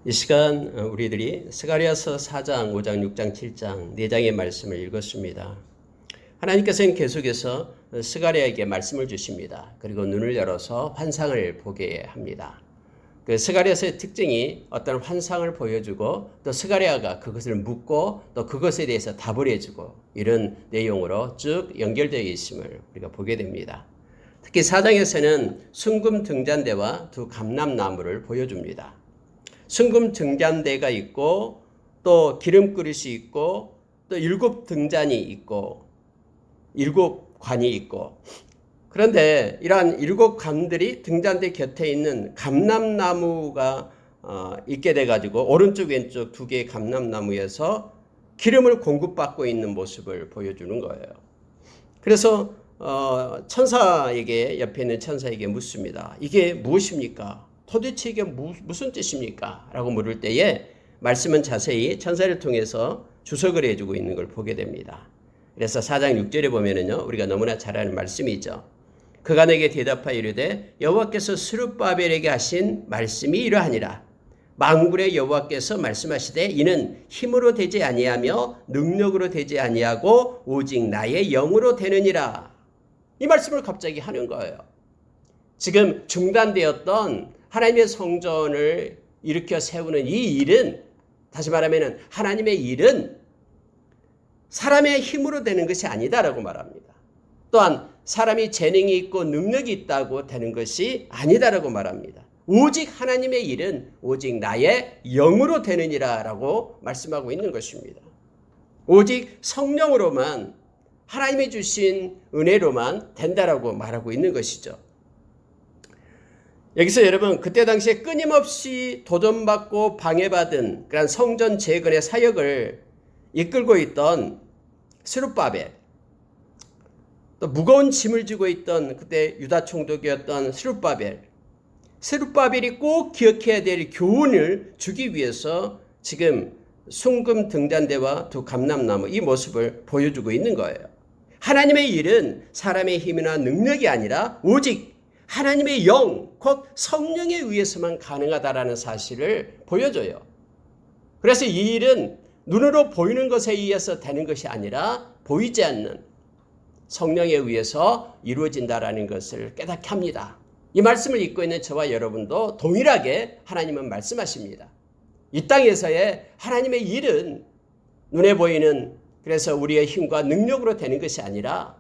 이 시간 우리들이 스가랴서 4장, 5장, 6장, 7장 4장의 말씀을 읽었습니다. 하나님께서는 계속해서 스가랴에게 말씀을 주십니다. 그리고 눈을 열어서 환상을 보게 합니다. 그 스가랴서의 특징이 어떤 환상을 보여주고 또 스가랴가 그것을 묻고 또 그것에 대해서 답을 해주고 이런 내용으로 쭉 연결되어 있음을 우리가 보게 됩니다. 특히 4장에서는 순금 등잔대와 두 감람나무를 보여줍니다. 순금 등잔대가 있고 또 기름 그릇이 있고 또 7 등잔이 있고 7 관이 있고, 그런데 이러한 7 관들이 등잔대 곁에 있는 감람나무가 있게 돼가지고 오른쪽 왼쪽 2개의 감람나무에서 기름을 공급받고 있는 모습을 보여주는 거예요. 그래서 천사에게, 옆에 있는 천사에게 묻습니다. 이게 무엇입니까? 도대체 이게 무슨 뜻입니까? 라고 물을 때에 말씀은 자세히 천사를 통해서 주석을 해주고 있는 걸 보게 됩니다. 그래서 4장 6절에 보면은요, 우리가 너무나 잘 아는 말씀이죠. 그가 내게 대답하여 이르되 여호와께서 스룹바벨에게 하신 말씀이 이러하니라. 만군의 여호와께서 말씀하시되 이는 힘으로 되지 아니하며 능력으로 되지 아니하고 오직 나의 영으로 되느니라. 이 말씀을 갑자기 하는 거예요. 지금 중단되었던 하나님의 성전을 일으켜 세우는 이 일은, 다시 말하면 하나님의 일은 사람의 힘으로 되는 것이 아니다라고 말합니다. 또한 사람이 재능이 있고 능력이 있다고 되는 것이 아니다라고 말합니다. 오직 하나님의 일은 오직 나의 영으로 되느니라 라고 말씀하고 있는 것입니다. 오직 성령으로만, 하나님이 주신 은혜로만 된다라고 말하고 있는 것이죠. 여기서 여러분, 그때 당시에 끊임없이 도전받고 방해받은 그런 성전 재건의 사역을 이끌고 있던 스룹바벨, 또 무거운 짐을 지고 있던 그때 유다 총독이었던 스룹바벨이 꼭 기억해야 될 교훈을 주기 위해서 지금 순금 등잔대와 두 감람나무, 이 모습을 보여주고 있는 거예요. 하나님의 일은 사람의 힘이나 능력이 아니라 오직 하나님의 영, 곧 성령에 의해서만 가능하다라는 사실을 보여줘요. 그래서 이 일은 눈으로 보이는 것에 의해서 되는 것이 아니라 보이지 않는 성령에 의해서 이루어진다라는 것을 깨닫게 합니다. 이 말씀을 읽고 있는 저와 여러분도 동일하게 하나님은 말씀하십니다. 이 땅에서의 하나님의 일은 눈에 보이는, 그래서 우리의 힘과 능력으로 되는 것이 아니라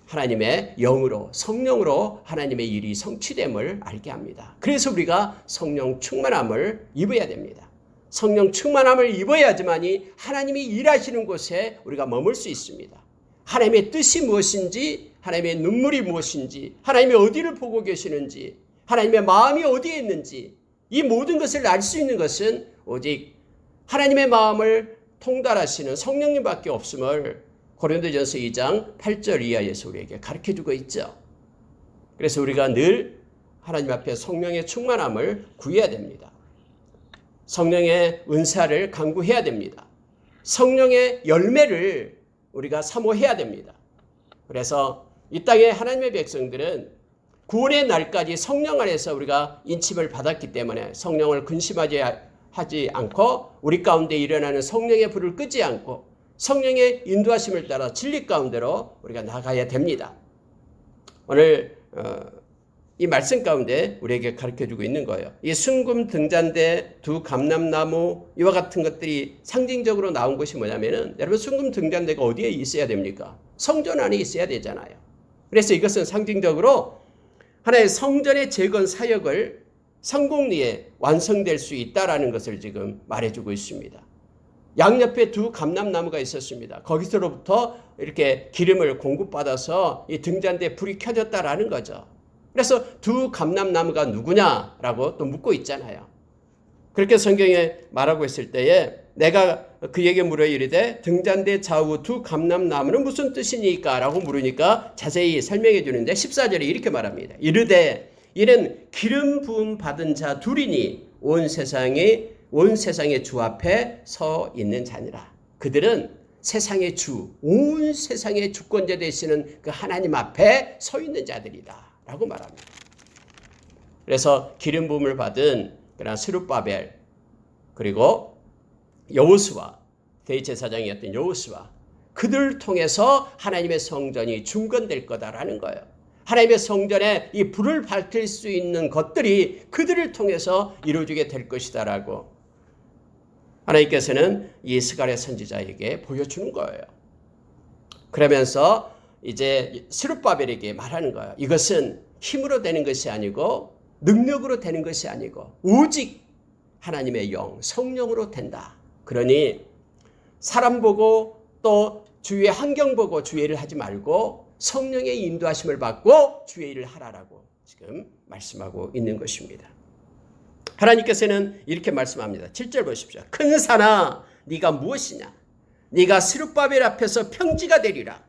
하나님의 영으로, 성령으로 하나님의 일이 성취됨을 알게 합니다. 그래서 우리가 성령 충만함을 입어야 됩니다. 성령 충만함을 입어야지만이 하나님이 일하시는 곳에 우리가 머물 수 있습니다. 하나님의 뜻이 무엇인지, 하나님의 눈물이 무엇인지, 하나님이 어디를 보고 계시는지, 하나님의 마음이 어디에 있는지, 이 모든 것을 알 수 있는 것은 오직 하나님의 마음을 통달하시는 성령님밖에 없음을 고린도전서 2장 8절 이하에서 우리에게 가르쳐주고 있죠. 그래서 우리가 늘 하나님 앞에 성령의 충만함을 구해야 됩니다. 성령의 은사를 간구해야 됩니다. 성령의 열매를 우리가 사모해야 됩니다. 그래서 이 땅의 하나님의 백성들은 구원의 날까지 성령 안에서 우리가 인침을 받았기 때문에 성령을 근심하지 않고 우리 가운데 일어나는 성령의 불을 끄지 않고 성령의 인도하심을 따라 진리 가운데로 우리가 나가야 됩니다. 오늘 이 말씀 가운데 우리에게 가르쳐주고 있는 거예요. 이 순금 등잔대, 두 감람나무, 이와 같은 것들이 상징적으로 나온 것이 뭐냐면은, 여러분, 순금 등잔대가 어디에 있어야 됩니까? 성전 안에 있어야 되잖아요. 그래서 이것은 상징적으로 하나의 성전의 재건 사역을 성공리에 완성될 수 있다라는 것을 지금 말해주고 있습니다. 양옆에 두 감람나무가 있었습니다. 거기서로부터 이렇게 기름을 공급받아서 이 등잔대에 불이 켜졌다라는 거죠. 그래서 두 감람나무가 누구냐라고 또 묻고 있잖아요. 그렇게 성경에 말하고 있을 때에 내가 그에게 물어 이르되 등잔대 좌우 두 감람나무는 무슨 뜻이니까? 라고 물으니까 자세히 설명해 주는데 14절에 이렇게 말합니다. 이르되 이는 기름 부음 받은 자 둘이니 온 세상의 주 앞에 서 있는 자니라. 그들은 세상의 주, 온 세상의 주권자 되시는 그 하나님 앞에 서 있는 자들이다 라고 말합니다. 그래서 기름 부음을 받은 그런 스룹바벨, 그리고 여호수아, 대제사장이었던 여호수아, 그들을 통해서 하나님의 성전이 중건될 거다라는 거예요. 하나님의 성전에 이 불을 밝힐 수 있는 것들이 그들을 통해서 이루어지게 될 것이다라고 하나님께서는 이 스가랴 선지자에게 보여주는 거예요. 그러면서 이제 스룹바벨에게 말하는 거예요. 이것은 힘으로 되는 것이 아니고 능력으로 되는 것이 아니고 오직 하나님의 영, 성령으로 된다. 그러니 사람 보고 또 주위의 환경 보고 주의 일을 하지 말고 성령의 인도하심을 받고 주의 일을 하라라고 지금 말씀하고 있는 것입니다. 하나님께서는 이렇게 말씀합니다. 7절 보십시오. 큰 산아 네가 무엇이냐? 네가 스룹바벨 앞에서 평지가 되리라.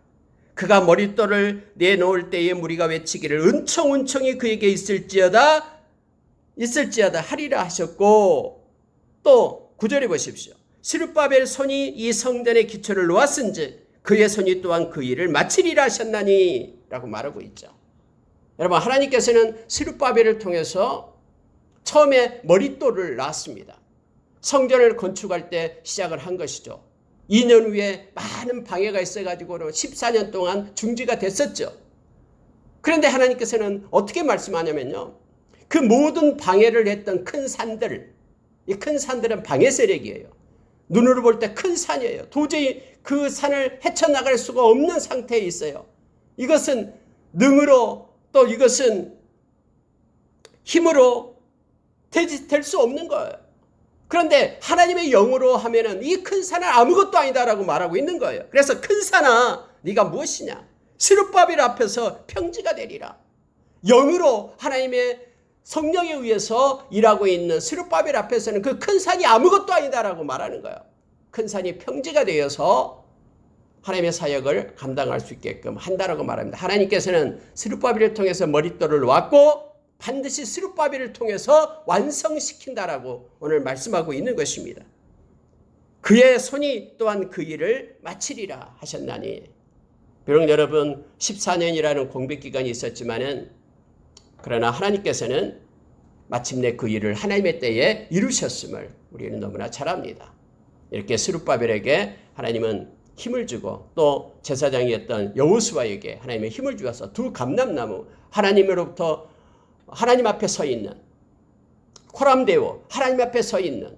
그가 머릿돌을 내놓을 때에 무리가 외치기를 은총은총이 그에게 있을지어다 하리라 하셨고, 또 9절에 보십시오. 스룹바벨 손이 이 성전의 기초를 놓았은즉 그의 손이 또한 그 일을 마치리라 하셨나니 라고 말하고 있죠. 여러분, 하나님께서는 스룹바벨을 통해서 처음에 머릿돌을 놨습니다. 성전을 건축할 때 시작을 한 것이죠. 2년 후에 많은 방해가 있어가지고 14년 동안 중지가 됐었죠. 그런데 하나님께서는 어떻게 말씀하냐면요. 그 모든 방해를 했던 큰 산들, 이 큰 산들은 방해 세력이에요. 눈으로 볼 때 큰 산이에요. 도저히 그 산을 헤쳐나갈 수가 없는 상태에 있어요. 이것은 능으로 또 이것은 힘으로 될 수 없는 거예요. 그런데 하나님의 영으로 하면은 이 큰 산은 아무것도 아니다라고 말하고 있는 거예요. 그래서 큰 산아 네가 무엇이냐? 스룹바벨 앞에서 평지가 되리라. 영으로 하나님의 성령에 의해서 일하고 있는 스룹바벨 앞에서는 그 큰 산이 아무것도 아니다라고 말하는 거예요. 큰 산이 평지가 되어서 하나님의 사역을 감당할 수 있게끔 한다라고 말합니다. 하나님께서는 스룹바벨을 통해서 머릿돌을 놓았고 반드시 스룹바벨을 통해서 완성시킨다라고 오늘 말씀하고 있는 것입니다. 그의 손이 또한 그 일을 마치리라 하셨나니, 비록 여러분 14년이라는 공백기간이 있었지만은 그러나 하나님께서는 마침내 그 일을 하나님의 때에 이루셨음을 우리는 너무나 잘 압니다. 이렇게 스룹바벨에게 하나님은 힘을 주고 또 제사장이었던 여호수아에게 하나님의 힘을 주어서 두 감람나무, 하나님으로부터 하나님 앞에 서 있는 코람데오, 하나님 앞에 서 있는,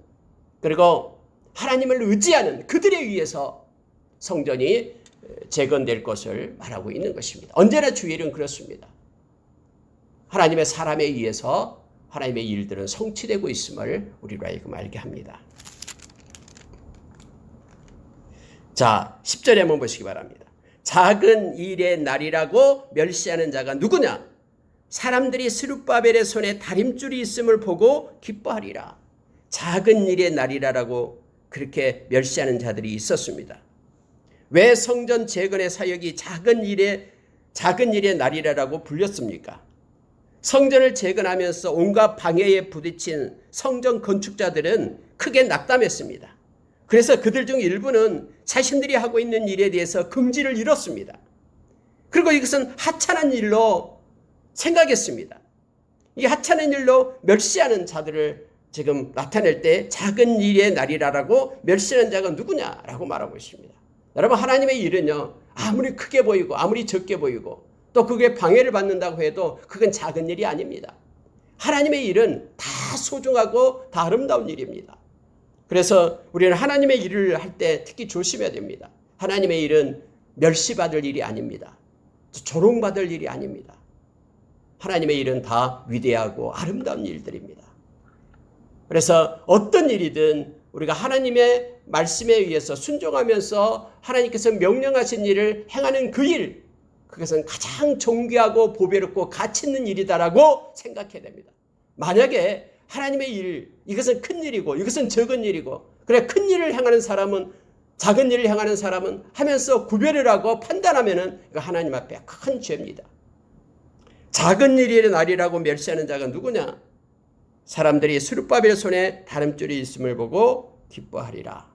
그리고 하나님을 의지하는 그들에 의해서 성전이 재건될 것을 말하고 있는 것입니다. 언제나 주의 일은 그렇습니다. 하나님의 사람에 의해서 하나님의 일들은 성취되고 있음을 우리로 하여금 알게 합니다. 자, 10절에 한번 보시기 바랍니다. 작은 일의 날이라고 멸시하는 자가 누구냐? 사람들이 스룹바벨의 손에 다림줄이 있음을 보고 기뻐하리라. 작은 일의 날이라고 그렇게 멸시하는 자들이 있었습니다. 왜 성전 재건의 사역이 작은 일의 날이라고 불렸습니까? 성전을 재건하면서 온갖 방해에 부딪힌 성전 건축자들은 크게 낙담했습니다. 그래서 그들 중 일부는 자신들이 하고 있는 일에 대해서 긍지를 잃었습니다. 그리고 이것은 하찮은 일로 생각했습니다. 이 하찮은 일로 멸시하는 자들을 지금 나타낼 때 작은 일의 날이라고 멸시하는 자가 누구냐라고 말하고 있습니다. 여러분, 하나님의 일은요, 아무리 크게 보이고 아무리 적게 보이고 또 그게 방해를 받는다고 해도 그건 작은 일이 아닙니다. 하나님의 일은 다 소중하고 다 아름다운 일입니다. 그래서 우리는 하나님의 일을 할 때 특히 조심해야 됩니다. 하나님의 일은 멸시받을 일이 아닙니다. 조롱받을 일이 아닙니다. 하나님의 일은 다 위대하고 아름다운 일들입니다. 그래서 어떤 일이든 우리가 하나님의 말씀에 의해서 순종하면서 하나님께서 명령하신 일을 행하는 그 일, 그것은 가장 존귀하고 보배롭고 가치 있는 일이다라고 생각해야 됩니다. 만약에 하나님의 일, 이것은 큰 일이고 이것은 적은 일이고, 그래 큰 일을 행하는 사람은 작은 일을 행하는 사람은 하면서 구별을 하고 판단하면은 하나님 앞에 큰 죄입니다. 작은 일의 날이라고 멸시하는 자가 누구냐? 사람들이 스룹바벨 손에 다림줄이 있음을 보고 기뻐하리라.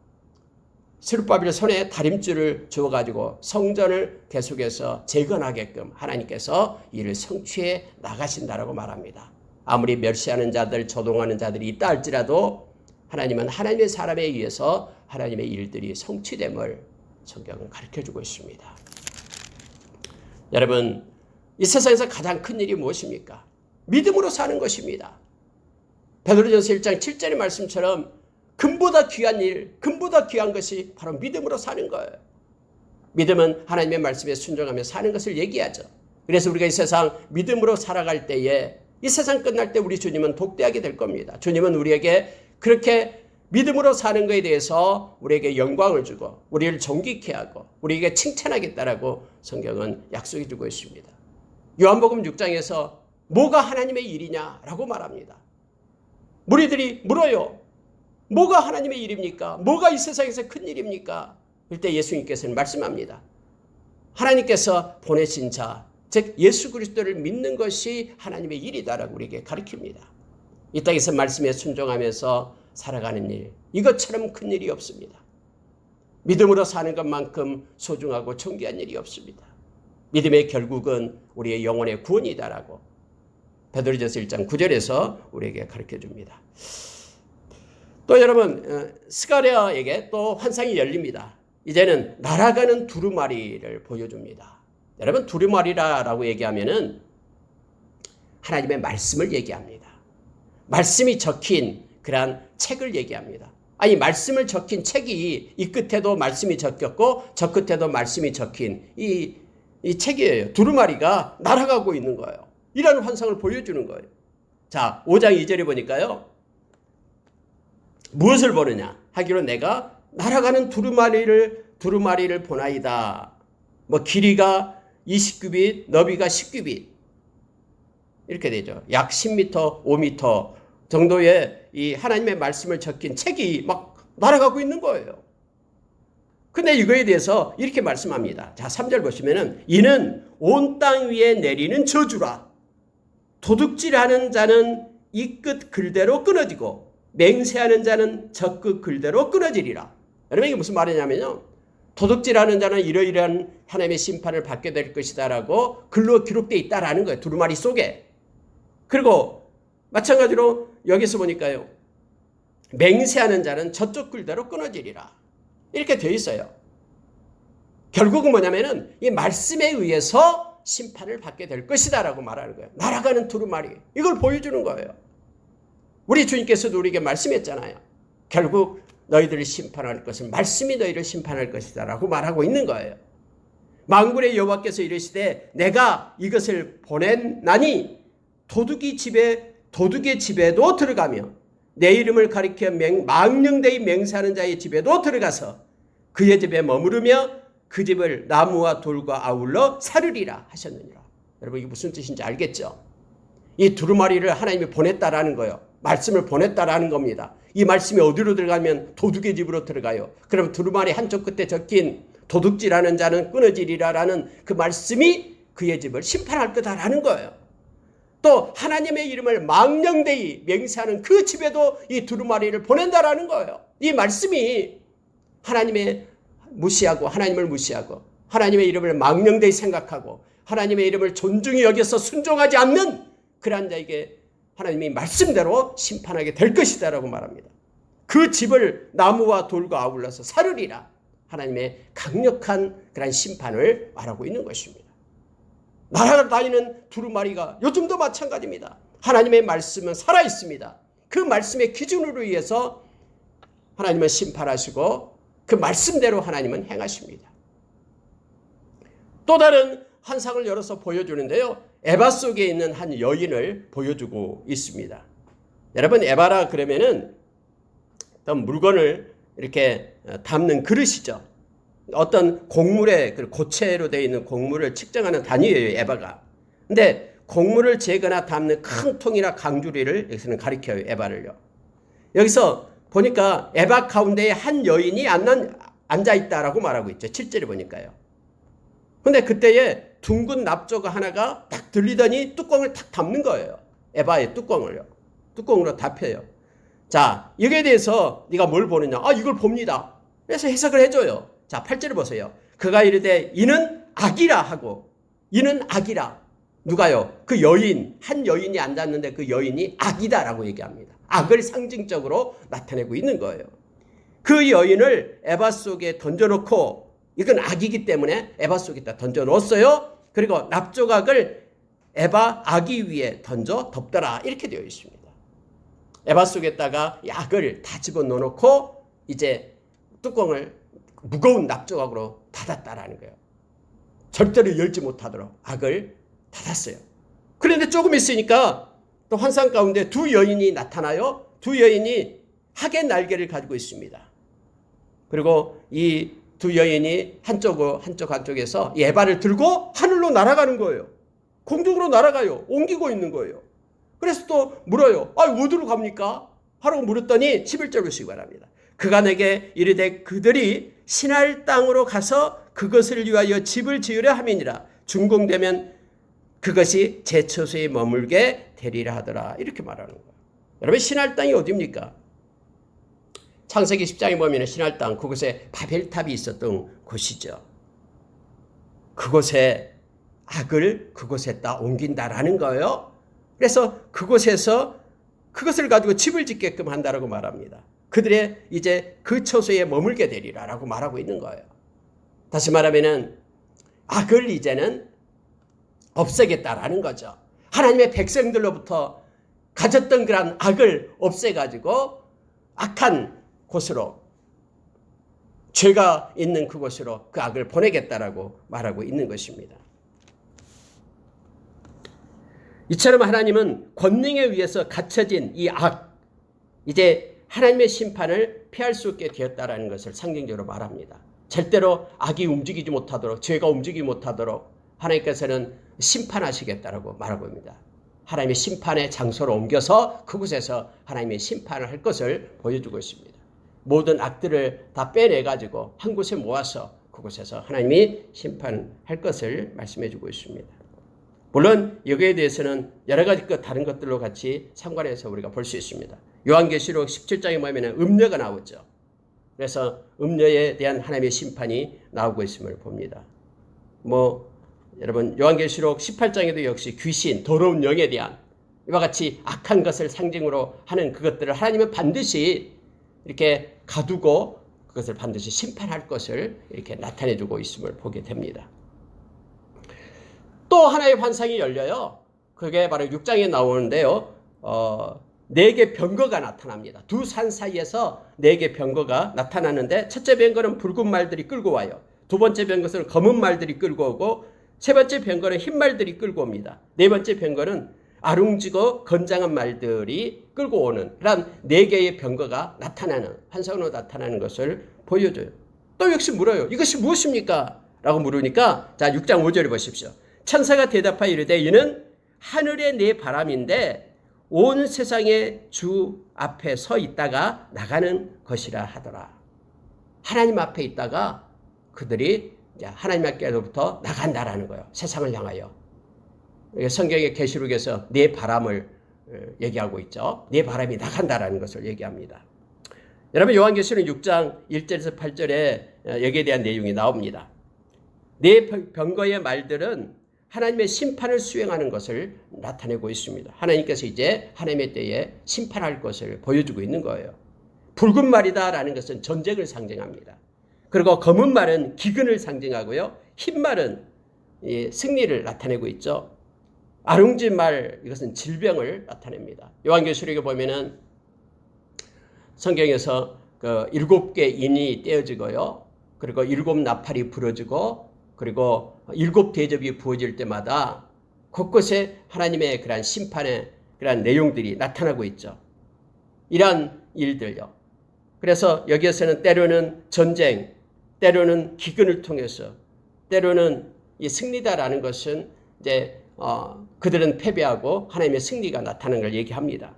스룹바벨 손에 다림줄을 주어가지고 성전을 계속해서 재건하게끔 하나님께서 이를 성취해 나가신다라고 말합니다. 아무리 멸시하는 자들, 조롱하는 자들이 있다 할지라도 하나님은 하나님의 사람에 의해서 하나님의 일들이 성취됨을 성경은 가르쳐주고 있습니다. 여러분, 이 세상에서 가장 큰 일이 무엇입니까? 믿음으로 사는 것입니다. 베드로전서 1장 7절의 말씀처럼 금보다 귀한 일, 금보다 귀한 것이 바로 믿음으로 사는 거예요. 믿음은 하나님의 말씀에 순종하며 사는 것을 얘기하죠. 그래서 우리가 이 세상 믿음으로 살아갈 때에 이 세상 끝날 때 우리 주님은 독대하게 될 겁니다. 주님은 우리에게 그렇게 믿음으로 사는 것에 대해서 우리에게 영광을 주고 우리를 존귀케 하고 우리에게 칭찬하겠다라고 성경은 약속해 주고 있습니다. 요한복음 6장에서 뭐가 하나님의 일이냐라고 말합니다. 무리들이 물어요. 뭐가 하나님의 일입니까? 뭐가 이 세상에서 큰 일입니까? 그때 예수님께서는 말씀합니다. 하나님께서 보내신 자, 즉 예수 그리스도를 믿는 것이 하나님의 일이다라고 우리에게 가르칩니다. 이 땅에서 말씀에 순종하면서 살아가는 일, 이것처럼 큰 일이 없습니다. 믿음으로 사는 것만큼 소중하고 존귀한 일이 없습니다. 믿음의 결국은 우리의 영혼의 구원이다라고 베드로전서 1장 9절에서 우리에게 가르쳐줍니다. 또 여러분, 스가랴에게 또 환상이 열립니다. 이제는 날아가는 두루마리를 보여줍니다. 여러분, 두루마리라고 얘기하면은 하나님의 말씀을 얘기합니다. 말씀이 적힌 그러한 책을 얘기합니다. 아니, 말씀을 적힌 책이 이 끝에도 말씀이 적혔고 저 끝에도 말씀이 적힌 이 책이에요. 두루마리가 날아가고 있는 거예요. 이런 환상을 보여주는 거예요. 자, 5장 2절에 보니까요. 무엇을 보느냐 하기로 내가 날아가는 두루마리를 보나이다. 뭐 길이가 20규빗, 너비가 10규빗 이렇게 되죠. 약 10m, 5m 정도의 이 하나님의 말씀을 적힌 책이 막 날아가고 있는 거예요. 근데 이거에 대해서 이렇게 말씀합니다. 자, 3절 보시면은 이는 온 땅 위에 내리는 저주라. 도둑질하는 자는 이 끝 글대로 끊어지고 맹세하는 자는 저 끝 글대로 끊어지리라. 여러분, 이게 무슨 말이냐면요. 도둑질하는 자는 이러이러한 하나님의 심판을 받게 될 것이다라고 글로 기록되어 있다라는 거예요. 두루마리 속에. 그리고 마찬가지로 여기서 보니까요. 맹세하는 자는 저쪽 글대로 끊어지리라. 이렇게 되어 있어요. 결국은 뭐냐면은 이 말씀에 의해서 심판을 받게 될 것이다라고 말하는 거예요. 날아가는 두루마리. 이걸 보여주는 거예요. 우리 주님께서도 우리에게 말씀했잖아요. 결국 너희들을 심판할 것은 말씀이 너희를 심판할 것이다라고 말하고 있는 거예요. 만군의 여호와께서 이르시되 내가 이것을 보냈나니 도둑의 집에도 들어가며 내 이름을 가리켜 망령되이 맹세하는 자의 집에도 들어가서 그의 집에 머무르며 그 집을 나무와 돌과 아울러 사르리라 하셨느니라. 여러분, 이게 무슨 뜻인지 알겠죠? 이 두루마리를 하나님이 보냈다라는 거예요. 말씀을 보냈다라는 겁니다. 이 말씀이 어디로 들어가면 도둑의 집으로 들어가요. 그럼 두루마리 한쪽 끝에 적힌 도둑질하는 자는 끊어지리라라는 그 말씀이 그의 집을 심판할 거다라는 거예요. 또 하나님의 이름을 망령되이 맹세하는 그 집에도 이 두루마리를 보낸다라는 거예요. 이 말씀이 하나님의 무시하고 하나님을 무시하고 하나님의 이름을 망령되이 생각하고 하나님의 이름을 존중히 여겨서 순종하지 않는 그런 자에게 하나님이 말씀대로 심판하게 될 것이다라고 말합니다. 그 집을 나무와 돌과 아울러서 사르리라. 하나님의 강력한 그런 심판을 말하고 있는 것입니다. 날아다니는 두루마리가 요즘도 마찬가지입니다. 하나님의 말씀은 살아있습니다. 그 말씀의 기준으로 의해서 하나님은 심판하시고 그 말씀대로 하나님은 행하십니다. 또 다른 환상을 열어서 보여주는데요. 에바 속에 있는 한 여인을 보여주고 있습니다. 여러분, 에바라 그러면은 어떤 물건을 이렇게 담는 그릇이죠. 어떤 곡물의 고체로 되어 있는 곡물을 측정하는 단위예요, 에바가. 근데 곡물을 재거나 담는 큰 통이나 강주리를 여기서는 가리켜요, 에바를요. 여기서 보니까 에바 가운데에 한 여인이 앉아 있다라고 말하고 있죠. 7절에 보니까요. 근데 그때에 둥근 납조가 하나가 딱 들리더니 뚜껑을 탁 담는 거예요. 에바의 뚜껑을요. 뚜껑으로 닫혀요. 자, 여기에 대해서 네가 뭘 보느냐? 아, 이걸 봅니다. 그래서 해석을 해줘요. 자, 8절을 보세요. 그가 이르되 이는 악이라 하고 이는 악이라. 누가요? 그 여인, 한 여인이 앉았는데 그 여인이 악이다라고 얘기합니다. 악을 상징적으로 나타내고 있는 거예요. 그 여인을 에바 속에 던져놓고, 이건 악이기 때문에 에바 속에다 던져놓았어요. 그리고 납조각을 에바 아기 위에 던져 덮더라, 이렇게 되어 있습니다. 에바 속에다가 이 악을 다 집어넣어놓고 이제 뚜껑을 무거운 납조각으로 닫았다라는 거예요. 절대로 열지 못하도록 악을 닫았어요. 그런데 조금 있으니까 또 환상 가운데 두 여인이 나타나요. 두 여인이 학의 날개를 가지고 있습니다. 그리고 이 두 여인이 한쪽에서 이 에바를 들고 하늘로 날아가는 거예요. 공중으로 날아가요. 옮기고 있는 거예요. 그래서 또 물어요. 어디로 갑니까? 하라고 물었더니 11절로 시기 바랍니다. 그가 내게 이르되 그들이 신할 땅으로 가서 그것을 위하여 집을 지으려 함이니라. 준공되면 그것이 제 처소에 머물게 되리라 하더라. 이렇게 말하는 거예요. 여러분, 신할 땅이 어디입니까? 창세기 10장에 보면 신할 땅, 그곳에 바벨탑이 있었던 곳이죠. 그곳에 악을 그곳에다 옮긴다라는 거예요. 그래서 그곳에서 그것을 가지고 집을 짓게끔 한다라고 말합니다. 그들의 이제 그 처소에 머물게 되리라라고 말하고 있는 거예요. 다시 말하면은 악을 이제는 없애겠다라는 거죠. 하나님의 백성들로부터 가졌던 그런 악을 없애가지고 악한 곳으로, 죄가 있는 그곳으로 그 악을 보내겠다라고 말하고 있는 것입니다. 이처럼 하나님은 권능에 의해서 갇혀진 이 악, 이제 하나님의 심판을 피할 수 없게 되었다라는 것을 상징적으로 말합니다. 절대로 악이 움직이지 못하도록, 죄가 움직이지 못하도록 하나님께서는 심판하시겠다라고 말하고 있습니다. 하나님의 심판의 장소로 옮겨서 그곳에서 하나님의 심판을 할 것을 보여주고 있습니다. 모든 악들을 다 빼내가지고 한 곳에 모아서 그곳에서 하나님이 심판할 것을 말씀해주고 있습니다. 물론 여기에 대해서는 여러 가지 다른 것들로 같이 상관해서 우리가 볼 수 있습니다. 요한계시록 17장에 보면 음녀가 나오죠. 그래서 음녀에 대한 하나님의 심판이 나오고 있음을 봅니다. 여러분, 요한계시록 18장에도 역시 귀신, 더러운 영에 대한 이와 같이 악한 것을 상징으로 하는 그것들을 하나님은 반드시 이렇게 가두고 그것을 반드시 심판할 것을 이렇게 나타내주고 있음을 보게 됩니다. 또 하나의 환상이 열려요. 그게 바로 6장에 나오는데요. 4개 병거가 나타납니다. 두 산 사이에서 4개 병거가 나타나는데, 첫째 병거는 붉은 말들이 끌고 와요. 두 번째 병거는 검은 말들이 끌고 오고, 세 번째 병거는 흰 말들이 끌고 옵니다. 네 번째 병거는 아룽지고 건장한 말들이 끌고 오는 그런 4개의 병거가 나타나는, 환상으로 나타나는 것을 보여줘요. 또 역시 물어요. 이것이 무엇입니까? 라고 물으니까, 자, 6장 5절을 보십시오. 천사가 대답하여 이르되 이는 하늘의 네 바람인데 온 세상의 주 앞에 서 있다가 나가는 것이라 하더라. 하나님 앞에 있다가 그들이 하나님 앞에로부터 나간다라는 거예요. 세상을 향하여. 성경의 계시록에서 네 바람을 얘기하고 있죠. 네 바람이 나간다라는 것을 얘기합니다. 여러분, 요한계시록 6장 1절에서 8절에 여기에 대한 내용이 나옵니다. 네 병거의 말들은 하나님의 심판을 수행하는 것을 나타내고 있습니다. 하나님께서 이제 하나님의 때에 심판할 것을 보여주고 있는 거예요. 붉은 말이다라는 것은 전쟁을 상징합니다. 그리고 검은 말은 기근을 상징하고요. 흰 말은 승리를 나타내고 있죠. 아룽진 말, 이것은 질병을 나타냅니다. 요한계시록에 보면은 성경에서 7개 인이 떼어지고요. 그리고 7 나팔이 부러지고, 그리고 7 대접이 부어질 때마다 곳곳에 하나님의 그러한 심판의 그러한 내용들이 나타나고 있죠. 이러한 일들요. 그래서 여기에서는 때로는 전쟁, 때로는 기근을 통해서, 때로는 이 승리다라는 것은 이제 그들은 패배하고 하나님의 승리가 나타나는 걸 얘기합니다.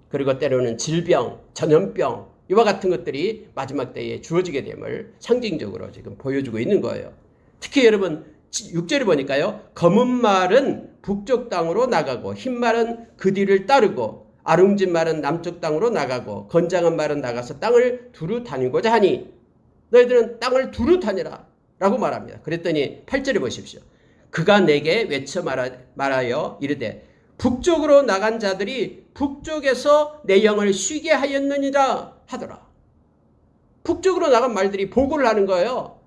그리고 때로는 질병, 전염병, 이와 같은 것들이 마지막 때에 주어지게 됨을 상징적으로 지금 보여주고 있는 거예요. 특히 여러분 6절을 보니까요. 검은 말은 북쪽 땅으로 나가고, 흰 말은 그 뒤를 따르고, 아룽진 말은 남쪽 땅으로 나가고, 건장한 말은 나가서 땅을 두루 다니고자 하니 너희들은 땅을 두루 다니라 라고 말합니다. 그랬더니 8절에 보십시오. 그가 내게 외쳐 말하여 이르되 북쪽으로 나간 자들이 북쪽에서 내 영을 쉬게 하였느니라 하더라. 북쪽으로 나간 말들이 보고를 하는 거예요.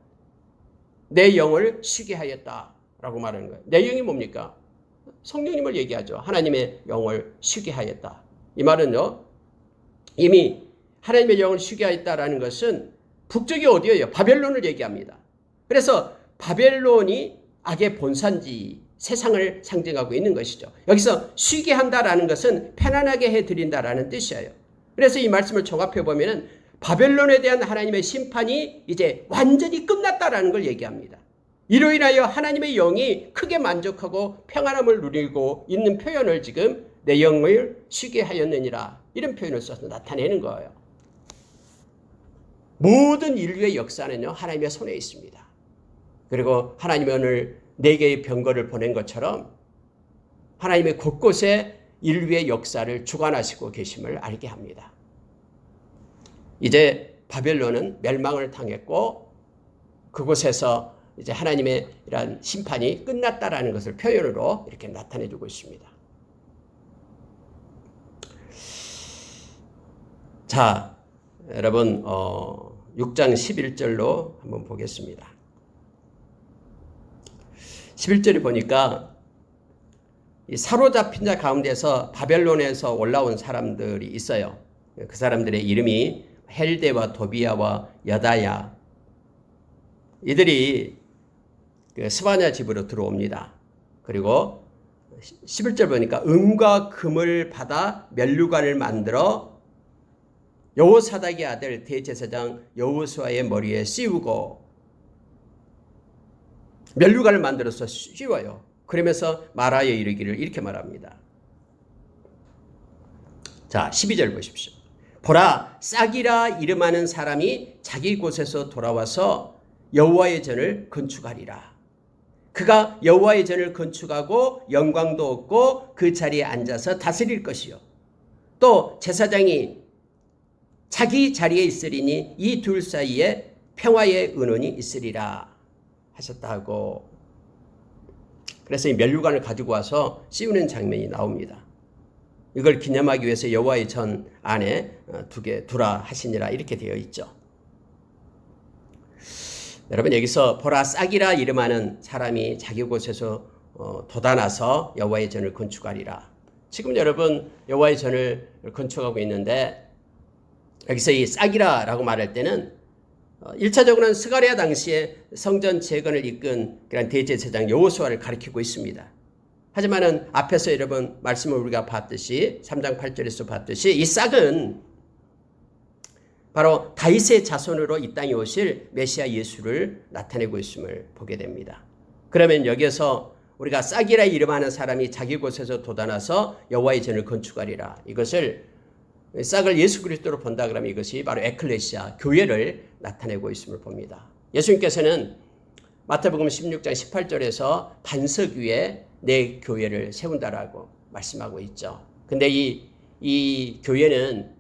내 영을 쉬게 하였다라고 말하는 거예요. 내 영이 뭡니까? 성령님을 얘기하죠. 하나님의 영을 쉬게 하였다. 이 말은요, 이미 하나님의 영을 쉬게 하였다라는 것은 북쪽이 어디예요? 바벨론을 얘기합니다. 그래서 바벨론이 악의 본산지, 세상을 상징하고 있는 것이죠. 여기서 쉬게 한다라는 것은 편안하게 해드린다라는 뜻이에요. 그래서 이 말씀을 종합해 보면은 바벨론에 대한 하나님의 심판이 이제 완전히 끝났다라는 걸 얘기합니다. 이로 인하여 하나님의 영이 크게 만족하고 평안함을 누리고 있는 표현을 지금 내 영을 쉬게 하였느니라, 이런 표현을 써서 나타내는 거예요. 모든 인류의 역사는요, 하나님의 손에 있습니다. 그리고 하나님이 오늘 4개의 병거를 보낸 것처럼 하나님의 곳곳에 인류의 역사를 주관하시고 계심을 알게 합니다. 이제 바벨론은 멸망을 당했고 그곳에서 이제 하나님의 이런 심판이 끝났다라는 것을 표현으로 이렇게 나타내주고 있습니다. 자, 여러분 6장 11절로 한번 보겠습니다. 11절에 보니까 이 사로잡힌 자 가운데서 바벨론에서 올라온 사람들이 있어요. 그 사람들의 이름이 헬데와 도비야와 여다야. 이들이 그 스바냐 집으로 들어옵니다. 그리고 11절 보니까 은과 금을 받아 면류관을 만들어 여호사닥의 아들 대제사장 여호수아의 머리에 씌우고, 면류관을 만들어서 씌워요. 그러면서 말하여 이르기를 이렇게 말합니다. 자, 12절 보십시오. 보라, 싹이라 이름하는 사람이 자기 곳에서 돌아와서 여호와의 전을 건축하리라. 그가 여호와의 전을 건축하고 영광도 얻고 그 자리에 앉아서 다스릴 것이요, 또 제사장이 자기 자리에 있으리니 이 둘 사이에 평화의 은원이 있으리라 하셨다고. 그래서 이 면류관을 가지고 와서 씌우는 장면이 나옵니다. 이걸 기념하기 위해서 여호와의 전 안에 두라 하시니라 이렇게 되어 있죠. 여러분, 여기서 보라, 싹이라 이름하는 사람이 자기 곳에서 돋아나서 여호와의 전을 건축하리라. 지금 여러분 여호와의 전을 건축하고 있는데, 여기서 이 싹이라라고 말할 때는 1차적으로는 스가랴 당시에 성전 재건을 이끈 그런 대제사장 여호수아를 가리키고 있습니다. 하지만은 앞에서 여러분 말씀을 우리가 봤듯이 3장 8절에서 봤듯이 이 싹은 바로 다윗의 자손으로 이 땅에 오실 메시아 예수를 나타내고 있음을 보게 됩니다. 그러면 여기에서 우리가 싹이라 이름하는 사람이 자기 곳에서 돋아나서 여호와의 전을 건축하리라, 이것을 싹을 예수 그리스도로 본다 그러면 이것이 바로 에클레시아, 교회를 나타내고 있음을 봅니다. 예수님께서는 마태복음 16장 18절에서 반석 위에 내 교회를 세운다라고 말씀하고 있죠. 근데 이 교회는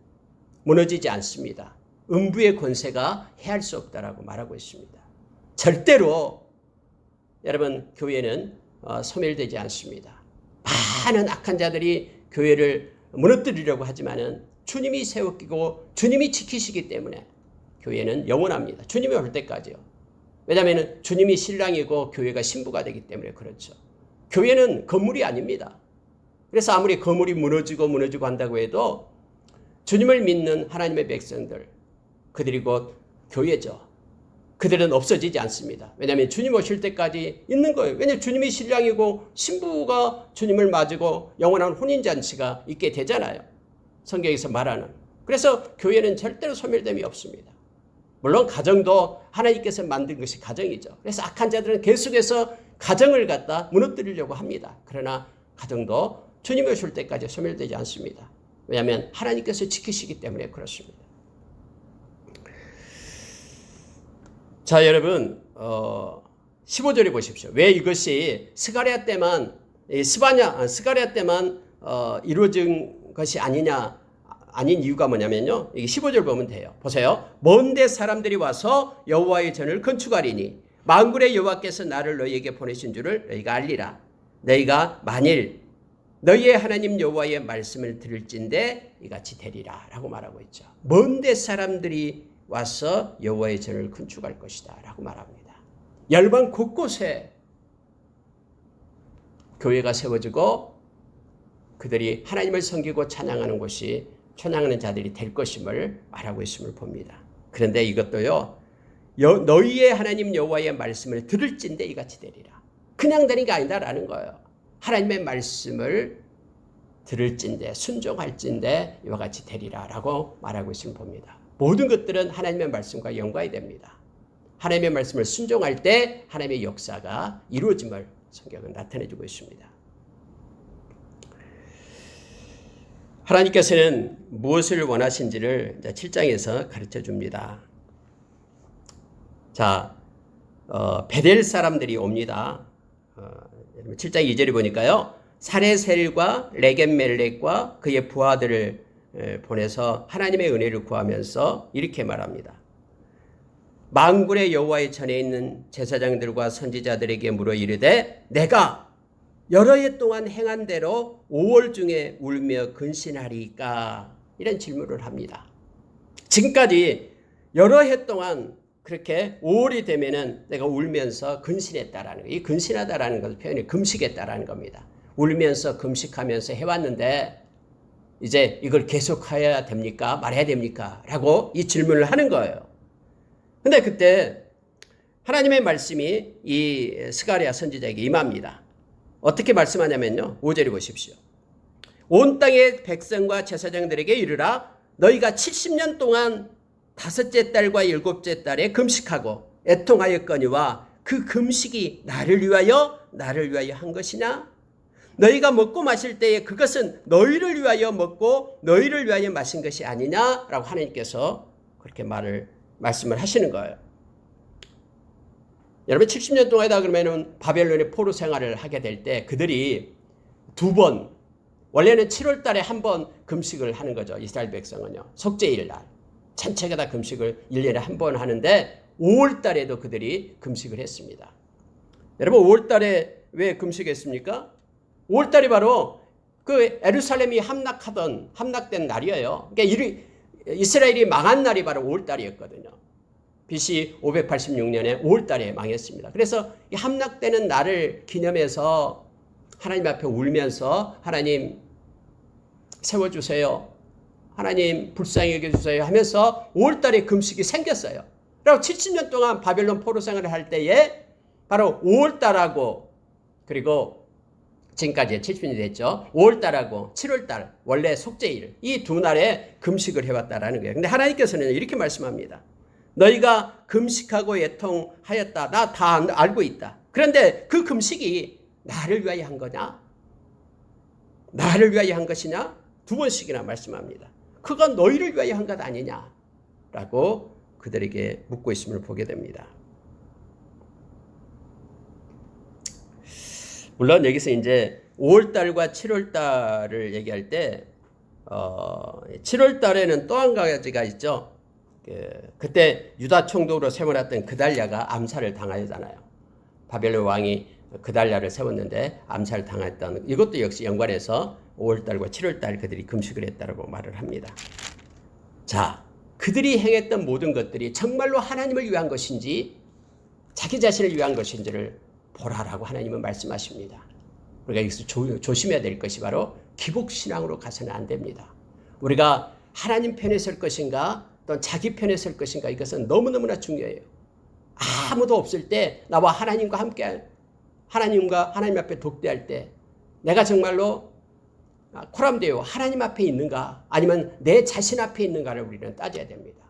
무너지지 않습니다. 음부의 권세가 해할 수 없다라고 말하고 있습니다. 절대로 여러분 교회는 소멸되지 않습니다. 많은 악한 자들이 교회를 무너뜨리려고 하지만은 주님이 세우시고 주님이 지키시기 때문에 교회는 영원합니다. 주님이 올 때까지요. 왜냐하면 주님이 신랑이고 교회가 신부가 되기 때문에 그렇죠. 교회는 건물이 아닙니다. 그래서 아무리 건물이 무너지고 한다고 해도 주님을 믿는 하나님의 백성들, 그들이 곧 교회죠. 그들은 없어지지 않습니다. 왜냐하면 주님 오실 때까지 있는 거예요. 왜냐하면 주님이 신랑이고 신부가 주님을 맞이고 영원한 혼인잔치가 있게 되잖아요. 성경에서 말하는. 그래서 교회는 절대로 소멸됨이 없습니다. 물론 가정도 하나님께서 만든 것이 가정이죠. 그래서 악한 자들은 계속해서 가정을 갖다 무너뜨리려고 합니다. 그러나 가정도 주님이 오실 때까지 소멸되지 않습니다. 왜냐하면 하나님께서 지키시기 때문에 그렇습니다. 자, 여러분 15절에 보십시오. 왜 이것이 스가랴 때만 이루어진 것이 아닌 이유가 뭐냐면요. 이게 15절 보면 돼요. 보세요. 먼데 사람들이 와서 여호와의 전을 건축하리니 만군의 여호와께서 나를 너희에게 보내신 줄을 너희가 알리라. 너희가 만일 너희의 하나님 여호와의 말씀을 들을진대 이같이 되리라 라고 말하고 있죠. 먼데 사람들이 와서 여호와의 전을 건축할 것이다 라고 말합니다. 열방 곳곳에 교회가 세워지고 그들이 하나님을 섬기고 찬양하는 곳이 찬양하는 자들이 될 것임을 말하고 있음을 봅니다. 그런데 이것도요, 너희의 하나님 여호와의 말씀을 들을진대 이같이 되리라. 그냥 되는 게 아니다라는 거예요. 하나님의 말씀을 들을진대, 순종할진대 이와 같이 되리라라고 말하고 있음을 봅니다. 모든 것들은 하나님의 말씀과 연관이 됩니다. 하나님의 말씀을 순종할 때 하나님의 역사가 이루어짐을 성경은 나타내주고 있습니다. 하나님께서는 무엇을 원하신지를 7장에서 가르쳐 줍니다. 자, 베델 사람들이 옵니다. 7장 2절에 보니까요. 사레셀과 레겜멜렉과 그의 부하들을 보내서 하나님의 은혜를 구하면서 이렇게 말합니다. 만군의 여호와의 전에 있는 제사장들과 선지자들에게 물어 이르되 내가 여러 해 동안 행한 대로 5월 중에 울며 근신하리까? 이런 질문을 합니다. 지금까지 여러 해 동안 그렇게 5월이 되면은 내가 울면서 근신했다라는 거예요. 이 근신하다라는 것을 표현이 금식했다라는 겁니다. 울면서 금식하면서 해왔는데 이제 이걸 계속해야 됩니까? 말해야 됩니까? 라고 이 질문을 하는 거예요. 근데 그때 하나님의 말씀이 이 스가랴 선지자에게 임합니다. 어떻게 말씀하냐면요. 5절에 보십시오. 온 땅의 백성과 제사장들에게 이르라 너희가 70년 동안 다섯째 달과 일곱째 달에 금식하고 애통하였거니와 그 금식이 나를 위하여 한 것이냐? 너희가 먹고 마실 때에 그것은 너희를 위하여 먹고 너희를 위하여 마신 것이 아니냐라고 하나님께서 그렇게 말씀을 하시는 거예요. 여러분 70년 동안이다 그러면은 바벨론의 포로 생활을 하게 될 때 그들이 두 번, 원래는 7월 달에 한 번 금식을 하는 거죠. 이스라엘 백성은요. 속죄일 날. 전체가 다 금식을 1년에 한 번 하는데 5월 달에도 그들이 금식을 했습니다. 여러분 5월 달에 왜 금식했습니까? 5월 달이 바로 그 예루살렘이 함락된 날이에요. 그러니까 이스라엘이 망한 날이 바로 5월 달이었거든요. BC 586년에 5월 달에 망했습니다. 그래서 이 함락되는 날을 기념해서 하나님 앞에 울면서 하나님 세워주세요. 하나님 불쌍히 여겨주세요 하면서 5월 달에 금식이 생겼어요. 그리고 70년 동안 바벨론 포로 생활을 할 때에 바로 5월 달하고 그리고 지금까지 70년이 됐죠. 5월 달하고 7월 달 원래 속죄일 이 두 날에 금식을 해왔다라는 거예요. 근데 하나님께서는 이렇게 말씀합니다. 너희가 금식하고 애통하였다. 나 다 알고 있다. 그런데 그 금식이 나를 위하여 한 거냐? 나를 위하여 한 것이냐? 두 번씩이나 말씀합니다. 그건 너희를 위하여 한 것 아니냐라고 그들에게 묻고 있음을 보게 됩니다. 물론 여기서 이제 5월달과 7월달을 얘기할 때 7월달에는 또 한 가지가 있죠. 그때 유다 총독으로 세워놨던 그달랴가 암살을 당하잖아요. 바벨론 왕이 그달랴를 세웠는데 암살을 당했던 이것도 역시 연관해서 5월달과 7월달 그들이 금식을 했다고 말을 합니다. 자, 그들이 행했던 모든 것들이 정말로 하나님을 위한 것인지 자기 자신을 위한 것인지를 보라라고 하나님은 말씀하십니다. 우리가 여기서 조심해야 될 것이 바로 기복신앙으로 가서는 안 됩니다. 우리가 하나님 편에 설 것인가 또 자기 편에 설 것인가 이것은 너무너무나 중요해요. 아무도 없을 때 나와 하나님과 함께 하나님 앞에 독대할 때 내가 정말로 코람데오 하나님 앞에 있는가 아니면 내 자신 앞에 있는가를 우리는 따져야 됩니다.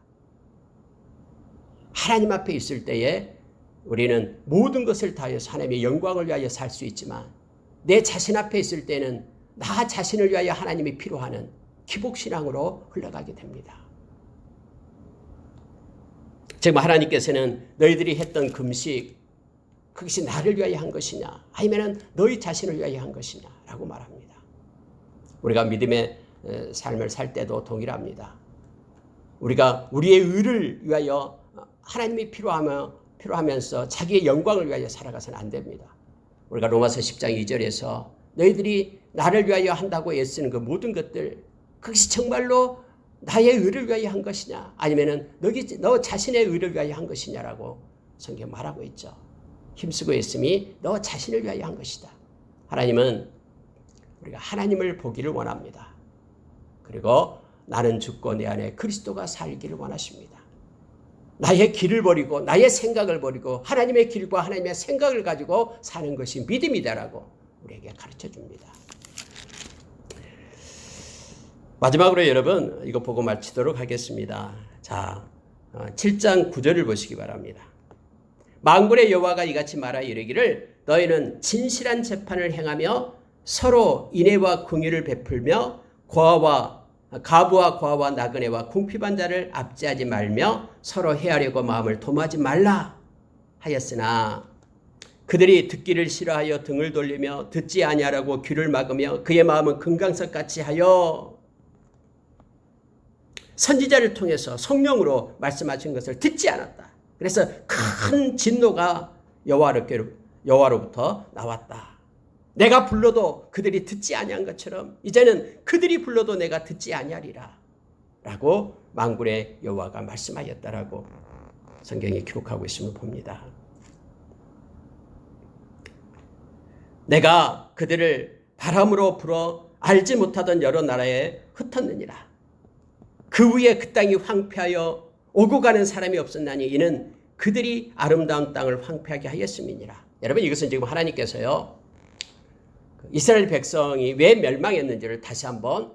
하나님 앞에 있을 때에 우리는 모든 것을 다해서 하나님의 영광을 위하여 살 수 있지만 내 자신 앞에 있을 때는 나 자신을 위하여 하나님이 필요하는 기복신앙으로 흘러가게 됩니다. 지금 하나님께서는 너희들이 했던 금식 그것이 나를 위하여 한 것이냐 아니면 너희 자신을 위하여 한 것이냐 라고 말합니다. 우리가 믿음의 삶을 살 때도 동일합니다. 우리가 우리의 의를 위하여 하나님이 필요하면서 자기의 영광을 위하여 살아가서는 안 됩니다. 우리가 로마서 10장 2절에서 너희들이 나를 위하여 한다고 애쓰는 그 모든 것들, 그것이 정말로 나의 의를 위하여 한 것이냐, 아니면은 너 자신의 의를 위하여 한 것이냐라고 성경 말하고 있죠. 힘쓰고 애씀이 너 자신을 위하여 한 것이다. 하나님은 우리가 하나님을 보기를 원합니다. 그리고 나는 죽고 내 안에 그리스도가 살기를 원하십니다. 나의 길을 버리고 나의 생각을 버리고 하나님의 길과 하나님의 생각을 가지고 사는 것이 믿음이다라고 우리에게 가르쳐 줍니다. 마지막으로 여러분 이거 보고 마치도록 하겠습니다. 자, 7장 9절을 보시기 바랍니다. 만군의 여호와가 이같이 말하여 이르기를 너희는 진실한 재판을 행하며 서로 인애와 긍휼을 베풀며 가부와 고아와 나그네와 궁핍한 자를 압제하지 말며 서로 해하려고 마음을 도모하지 말라 하였으나 그들이 듣기를 싫어하여 등을 돌리며 듣지 아니하라고 귀를 막으며 그의 마음은 금강석같이 하여 선지자를 통해서 성령으로 말씀하신 것을 듣지 않았다. 그래서 큰 진노가 여호와로부터 나왔다. 내가 불러도 그들이 듣지 아니한 것처럼 이제는 그들이 불러도 내가 듣지 아니하리라 라고 만군의 여호와가 말씀하였다라고 성경이 기록하고 있음을 봅니다. 내가 그들을 바람으로 불어 알지 못하던 여러 나라에 흩었느니라. 그 위에 그 땅이 황폐하여 오고 가는 사람이 없었나니 이는 그들이 아름다운 땅을 황폐하게 하였음이니라. 여러분 이것은 지금 하나님께서요 이스라엘 백성이 왜 멸망했는지를 다시 한번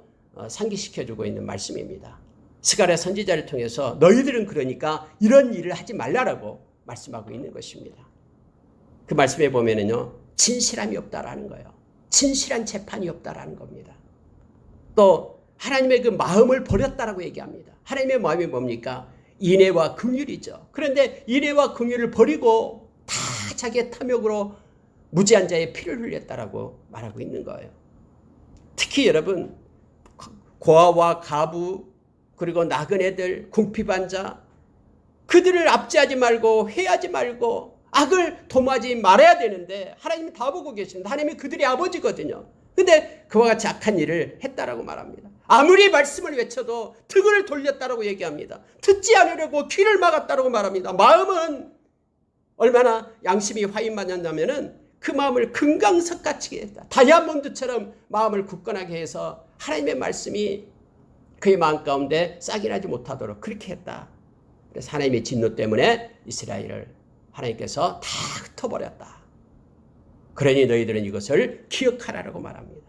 상기시켜주고 있는 말씀입니다. 스가랴 선지자를 통해서 너희들은 그러니까 이런 일을 하지 말라라고 말씀하고 있는 것입니다. 그 말씀에 보면은요 진실함이 없다라는 거예요. 진실한 재판이 없다라는 겁니다. 또 하나님의 그 마음을 버렸다라고 얘기합니다. 하나님의 마음이 뭡니까? 인애와 긍휼이죠. 그런데 인애와 긍휼을 버리고 다 자기의 탐욕으로 무지한 자의 피를 흘렸다라고 말하고 있는 거예요. 특히 여러분 고아와 가부 그리고 나그네들 궁핍한 자 그들을 압제하지 말고 회하지 말고 악을 도모하지 말아야 되는데 하나님이 다 보고 계시는데 하나님이 그들의 아버지거든요. 근데 그와 같이 악한 일을 했다라고 말합니다. 아무리 말씀을 외쳐도 등을 돌렸다라고 얘기합니다. 듣지 않으려고 귀를 막았다라고 말합니다. 마음은 얼마나 양심이 화인만한다면은 그 마음을 금강석같이 했다. 다이아몬드처럼 마음을 굳건하게 해서 하나님의 말씀이 그의 마음 가운데 싹이 나지 못하도록 그렇게 했다. 그래서 하나님의 진노 때문에 이스라엘을 하나님께서 다 흩어버렸다. 그러니 너희들은 이것을 기억하라라고 말합니다.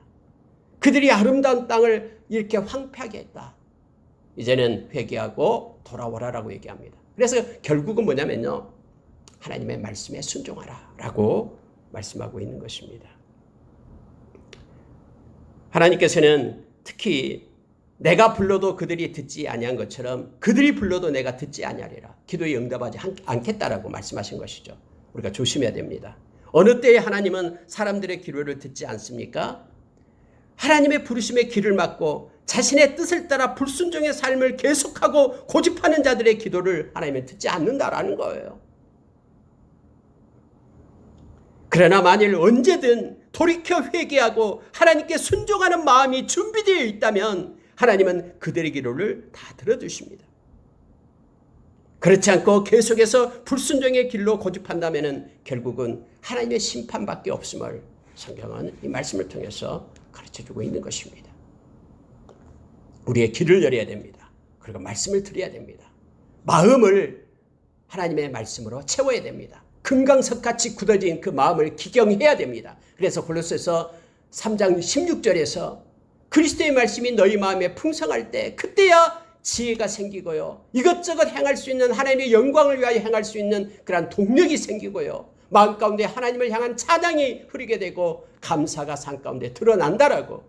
그들이 아름다운 땅을 이렇게 황폐하게 했다. 이제는 회개하고 돌아오라라고 얘기합니다. 그래서 결국은 뭐냐면요. 하나님의 말씀에 순종하라라고 말씀하고 있는 것입니다. 하나님께서는 특히 내가 불러도 그들이 듣지 아니한 것처럼 그들이 불러도 내가 듣지 아니하리라. 기도에 응답하지 않겠다라고 말씀하신 것이죠. 우리가 조심해야 됩니다. 어느 때에 하나님은 사람들의 기도를 듣지 않습니까? 하나님의 부르심에 귀를 막고 자신의 뜻을 따라 불순종의 삶을 계속하고 고집하는 자들의 기도를 하나님은 듣지 않는다라는 거예요. 그러나 만일 언제든 돌이켜 회개하고 하나님께 순종하는 마음이 준비되어 있다면 하나님은 그들의 기도를 다 들어주십니다. 그렇지 않고 계속해서 불순종의 길로 고집한다면 결국은 하나님의 심판밖에 없음을 성경은 이 말씀을 통해서 가르쳐주고 있는 것입니다. 우리의 귀를 열어야 됩니다. 그리고 말씀을 들어야 됩니다. 마음을 하나님의 말씀으로 채워야 됩니다. 금강석같이 굳어진 그 마음을 기경해야 됩니다. 그래서 골로새서 3장 16절에서 그리스도의 말씀이 너희 마음에 풍성할 때 그때야 지혜가 생기고요. 이것저것 행할 수 있는 하나님의 영광을 위하여 행할 수 있는 그러한 동력이 생기고요. 마음 가운데 하나님을 향한 찬양이 흐르게 되고 감사가 삶 가운데 드러난다라고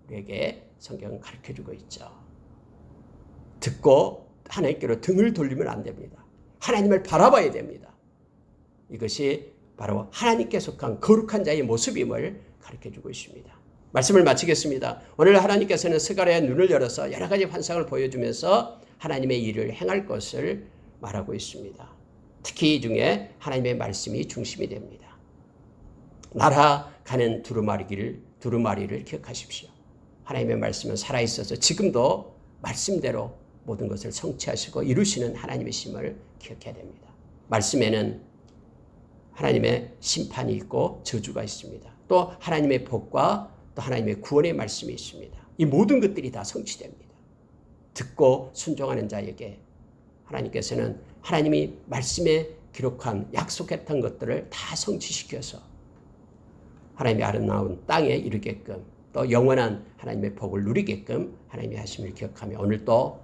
우리에게 성경은 가르쳐주고 있죠. 듣고 하나님께로 등을 돌리면 안 됩니다. 하나님을 바라봐야 됩니다. 이것이 바로 하나님께 속한 거룩한 자의 모습임을 가르쳐주고 있습니다. 말씀을 마치겠습니다. 오늘 하나님께서는 스가랴의 눈을 열어서 여러 가지 환상을 보여주면서 하나님의 일을 행할 것을 말하고 있습니다. 특히 이 중에 하나님의 말씀이 중심이 됩니다. 날아가는 두루마리를 기억하십시오. 하나님의 말씀은 살아있어서 지금도 말씀대로 모든 것을 성취하시고 이루시는 하나님의 심을 기억해야 됩니다. 말씀에는 하나님의 심판이 있고 저주가 있습니다. 또 하나님의 복과 또 하나님의 구원의 말씀이 있습니다. 이 모든 것들이 다 성취됩니다. 듣고 순종하는 자에게 하나님께서는 하나님이 말씀에 기록한 약속했던 것들을 다 성취시켜서 하나님의 아름다운 땅에 이르게끔 또 영원한 하나님의 복을 누리게끔 하나님의 하심을 기억하며 오늘 또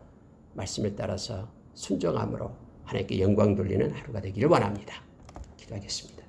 말씀을 따라서 순종함으로 하나님께 영광 돌리는 하루가 되기를 원합니다. 기도하겠습니다.